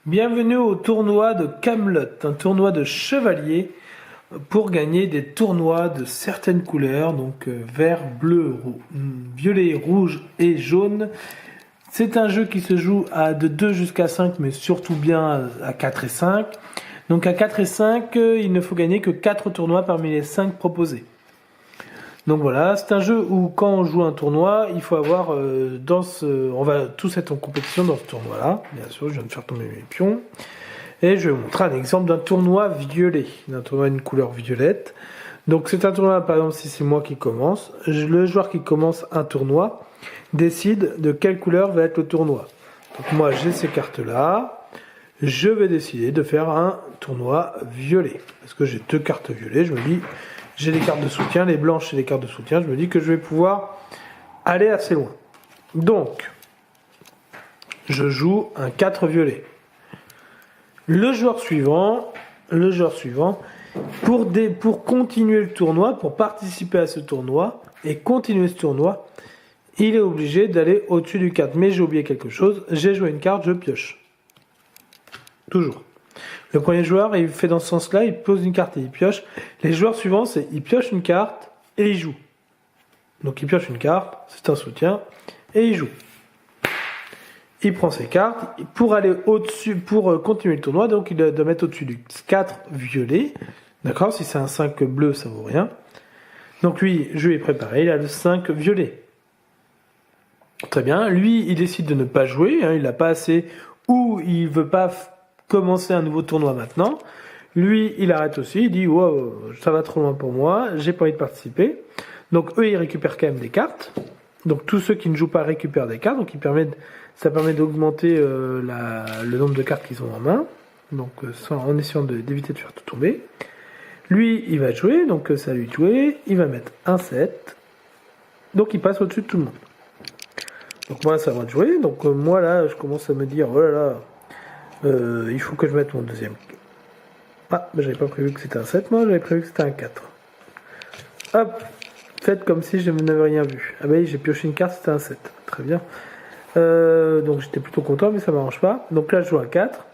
Bienvenue au tournoi de Camelot, un tournoi de chevalier pour gagner des tournois de certaines couleurs, donc vert, bleu, violet, rouge et jaune. C'est un jeu qui se joue de 2 jusqu'à 5, mais surtout bien à 4 et 5. Donc à 4 et 5, il ne faut gagner que 4 tournois parmi les 5 proposés. Donc voilà, c'est un jeu où quand on joue un tournoi, il faut avoir on va tous être en compétition dans ce tournoi-là. Bien sûr, je viens de faire tomber mes pions. Et je vais vous montrer un exemple d'un tournoi violet, d'un tournoi d'une couleur violette. Donc c'est un tournoi, par exemple, si c'est moi qui commence, le joueur qui commence un tournoi décide de quelle couleur va être le tournoi. Donc moi j'ai ces cartes-là, je vais décider de faire un tournoi violet. Parce que j'ai 2 cartes violettes, je me dis... J'ai les cartes de soutien, les blanches et les cartes de soutien. Je me dis que je vais pouvoir aller assez loin. Donc, je joue un 4 violet. Le joueur suivant, pour continuer le tournoi, pour participer à ce tournoi et continuer ce tournoi, il est obligé d'aller au-dessus du 4. Mais j'ai oublié quelque chose. J'ai joué une carte, je pioche. Toujours. Le premier joueur, il fait dans ce sens-là, il pose une carte et il pioche. Les joueurs suivants, il pioche une carte et il joue. Donc il pioche une carte, c'est un soutien, et il joue. Il prend ses cartes pour aller au-dessus, pour continuer le tournoi, donc il doit mettre au-dessus du 4 violet. D'accord? Si c'est un 5 bleu, ça vaut rien. Donc lui, je lui ai préparé, il a le 5 violet. Très bien. Lui, il décide de ne pas jouer, il n'a pas assez, ou il veut pas commencer un nouveau tournoi maintenant. Lui, il arrête aussi, il dit wow, ça va trop loin pour moi, j'ai pas envie de participer. Donc eux, ils récupèrent quand même des cartes. Donc tous ceux qui ne jouent pas récupèrent des cartes, donc ça permet d'augmenter le nombre de cartes qu'ils ont en main. Donc en essayant d'éviter de faire tout tomber. Lui, il va jouer, donc ça lui jouer, il va mettre un 7. Donc il passe au-dessus de tout le monde. Donc moi, ça va jouer. Donc moi là, je commence à me dire oh là là. Il faut que je mette mon deuxième. Ah, mais j'avais pas prévu que c'était un 7, moi, j'avais prévu que c'était un 4. Hop, faites comme si je n'avais rien vu. Ah bah oui, j'ai pioché une carte, c'était un 7. Très bien. Donc j'étais plutôt content, mais ça m'arrange pas. Donc là, je joue un 4.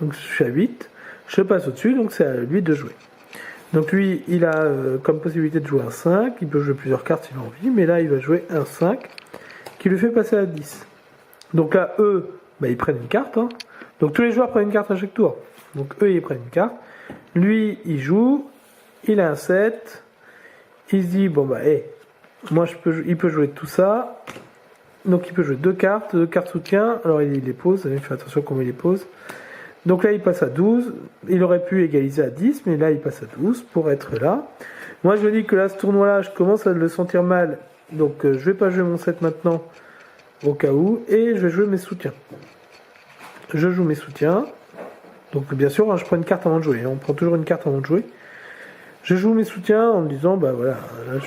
Donc je suis à 8. Je passe au-dessus, donc c'est à lui de jouer. Donc lui, il a comme possibilité de jouer un 5. Il peut jouer plusieurs cartes s'il a envie, mais là, il va jouer un 5 qui lui fait passer à 10. Donc là, eux, ils prennent une carte, Donc tous les joueurs prennent une carte à chaque tour. Donc eux, ils prennent une carte. Lui, il joue. Il a un 7. Il se dit, moi, il peut jouer tout ça. Donc il peut jouer 2 cartes soutien. Alors il les pose. Il fait attention comment il les pose. Donc là, il passe à 12. Il aurait pu égaliser à 10, mais là, il passe à 12 pour être là. Moi, je me dis que là, ce tournoi-là, je commence à le sentir mal. Donc je vais pas jouer mon 7 maintenant, au cas où. Et je vais jouer mes soutiens. Je joue mes soutiens. Donc bien sûr, je prends une carte avant de jouer. On prend toujours une carte avant de jouer. Je joue mes soutiens en me disant, voilà, là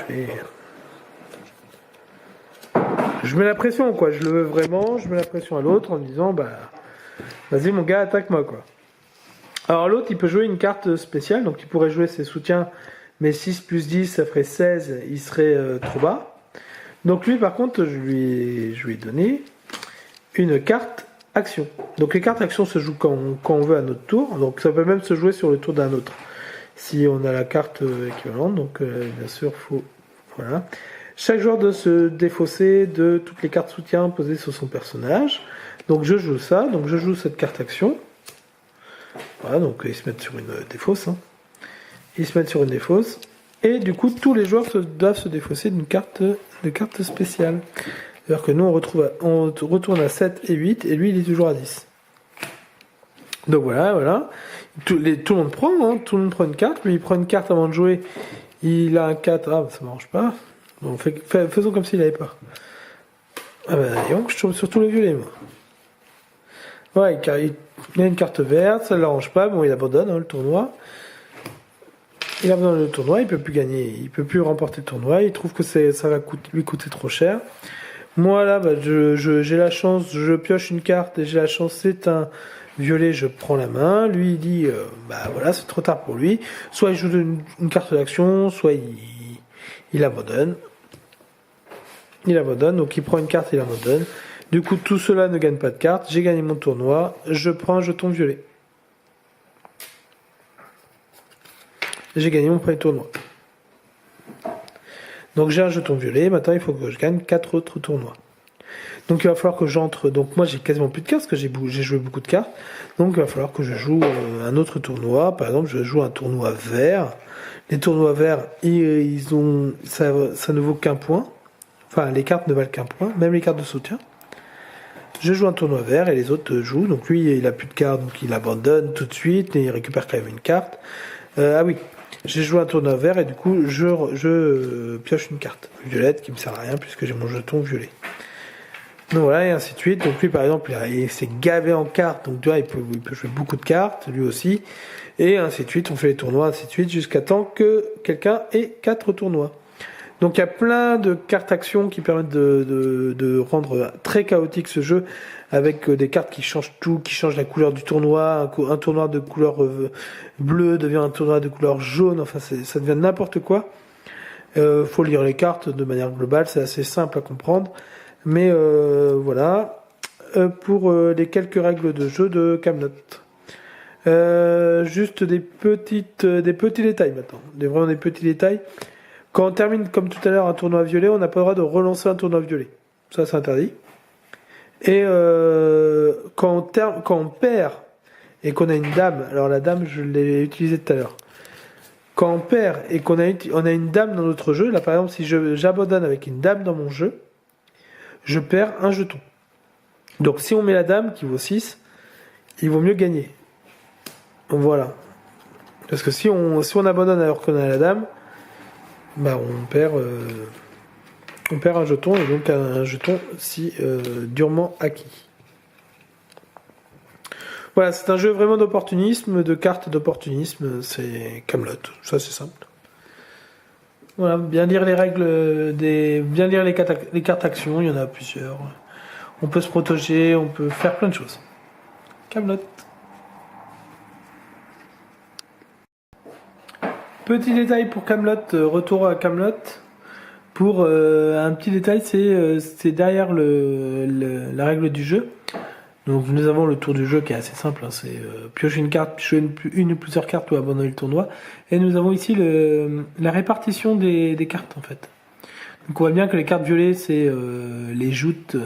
je mets la pression, quoi. Je le veux vraiment. Je mets la pression à l'autre en me disant, vas-y mon gars, attaque-moi, quoi. Alors l'autre, il peut jouer une carte spéciale. Donc il pourrait jouer ses soutiens. Mais 6 plus 10, ça ferait 16. Il serait trop bas. Donc lui, par contre, je lui ai donné une carte action. Donc les cartes action se jouent quand on veut à notre tour. Donc ça peut même se jouer sur le tour d'un autre. Si on a la carte équivalente. Donc bien sûr, voilà. Chaque joueur doit se défausser de toutes les cartes soutien posées sur son personnage. Donc je joue ça. Donc je joue cette carte action. Voilà, donc ils se mettent sur une défausse. Ils se mettent sur une défausse. Et du coup, tous les joueurs doivent se défausser d'une carte spéciale. C'est-à-dire que nous, on retourne à 7 et 8, et lui, il est toujours à 10. Donc voilà. Tout le monde prend, tout le monde prend une carte. Lui, il prend une carte avant de jouer. Il a un 4. Ah, ça ne marche pas. Bon, faisons comme s'il n'avait pas. Ah donc, je tombe sur tous les violets, moi. Ouais, il a une carte verte, ça ne l'arrange pas. Bon, il abandonne le tournoi. Il abandonne le tournoi, il peut plus gagner. Il peut plus remporter le tournoi. Il trouve que ça va lui coûter trop cher. Moi là, j'ai la chance, je pioche une carte et j'ai la chance, c'est un violet, je prends la main. Lui il dit, voilà, c'est trop tard pour lui. Soit il joue une carte d'action, soit il abandonne. Il abandonne, donc il prend une carte et il abandonne. Du coup, tout cela ne gagne pas de cartes. J'ai gagné mon tournoi. Je prends un jeton violet. J'ai gagné mon premier tournoi. Donc j'ai un jeton violet. Maintenant, il faut que je gagne 4 autres tournois. Donc il va falloir que j'entre. Donc moi, j'ai quasiment plus de cartes parce que j'ai joué beaucoup de cartes. Donc il va falloir que je joue un autre tournoi. Par exemple, je joue un tournoi vert. Les tournois verts, ça ne vaut qu'un point. Enfin, les cartes ne valent qu'un point, même les cartes de soutien. Je joue un tournoi vert et les autres jouent. Donc lui, il a plus de cartes, donc il abandonne tout de suite et il récupère quand même une carte. Ah oui, j'ai joué un tournoi vert et du coup, je pioche une carte violette qui me sert à rien puisque j'ai mon jeton violet. Donc voilà, et ainsi de suite. Donc lui, par exemple, il s'est gavé en cartes. Donc tu vois, il peut jouer beaucoup de cartes, lui aussi. Et ainsi de suite, on fait les tournois, ainsi de suite, jusqu'à temps que quelqu'un ait 4 tournois. Donc il y a plein de cartes actions qui permettent de rendre très chaotique ce jeu, avec des cartes qui changent tout, qui changent la couleur du tournoi. Un tournoi de couleur bleue devient un tournoi de couleur jaune. Enfin, ça devient n'importe quoi. Faut lire les cartes de manière globale, c'est assez simple à comprendre. Mais voilà, pour les quelques règles de jeu de Camelot. Juste des petits détails maintenant, vraiment des petits détails. Quand on termine comme tout à l'heure un tournoi violet, on n'a pas le droit de relancer un tournoi violet. Ça, c'est interdit. Et quand on perd et qu'on a une dame, alors la dame, je l'ai utilisée tout à l'heure. Quand on perd et qu'on a une dame dans notre jeu, là par exemple, si j'abandonne avec une dame dans mon jeu, je perds un jeton. Donc si on met la dame qui vaut 6, il vaut mieux gagner. Voilà. Parce que si on abandonne alors qu'on a la dame, bah on perd un jeton, et donc un jeton si durement acquis. Voilà, c'est un jeu vraiment d'opportunisme, de cartes d'opportunisme, c'est Camelot, ça c'est simple. Voilà, bien lire les règles, bien lire les cartes actions, il y en a plusieurs. On peut se protéger, on peut faire plein de choses. Camelot. Petit détail pour Camelot, retour à Camelot. Pour un petit détail, c'est derrière la règle du jeu. Donc nous avons le tour du jeu qui est assez simple, hein, c'est piocher une carte, piocher une ou plusieurs cartes ou abandonner le tournoi. Et nous avons ici la répartition des cartes en fait. Donc on voit bien que les cartes violets, c'est les joutes,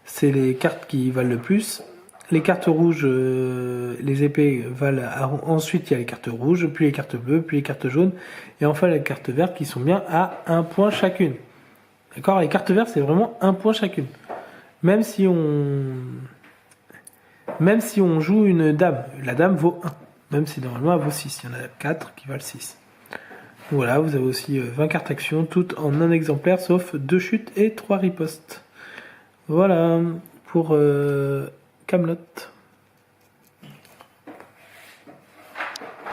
c'est les cartes qui valent le plus. Les cartes rouges, les épées valent. Ensuite, il y a les cartes rouges, puis les cartes bleues, puis les cartes jaunes, et enfin les cartes vertes qui sont bien à 1 point chacune. D'accord ? Les cartes vertes, c'est vraiment 1 point chacune. Même si on joue une dame, la dame vaut 1. Même si normalement elle vaut 6. Il y en a 4 qui valent 6. Voilà, vous avez aussi 20 cartes actions, toutes en un exemplaire, sauf 2 chutes et 3 ripostes. Voilà pour Camelot.